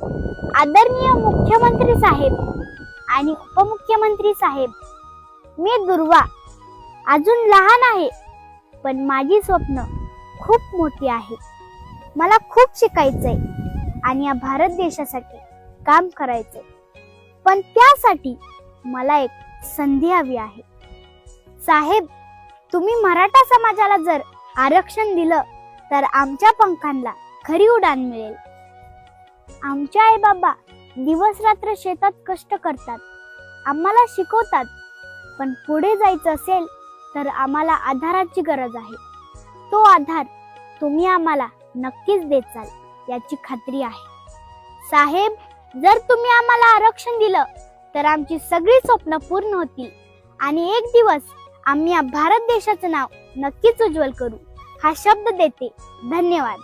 आदरणीय मुख्यमंत्री साहेब आणि उपमुख्यमंत्री साहेब, मी दुर्वा अजून लहान आहे, पण माझी स्वप्न खूप मोठी आहेत. मला खूप शिकायचंय आणि या भारत देशासाठी काम करायचंय. पण त्यासाठी मला एक संधी हवी आहे. साहेब, तुम्ही मराठा समाजाला जर आरक्षण दिलं तर आमच्या पंखांना खरी उडान मिळेल. आमचे आई बाबा दिवस रात्र शेतात कष्ट करतात, आम्हाला शिकवतात. पण पुढे जायचं असेल तर आम्हाला आधाराची गरज आहे. तो आधार तुम्ही आम्हाला नक्कीच देचाल याची खात्री आहे. साहेब, जर तुम्ही आम्हाला आरक्षण दिलं तर आमची सगळी स्वप्न पूर्ण होतील आणि एक दिवस आम्ही या भारत देशाचं नाव नक्कीच उज्ज्वल करू, हा शब्द देते. धन्यवाद.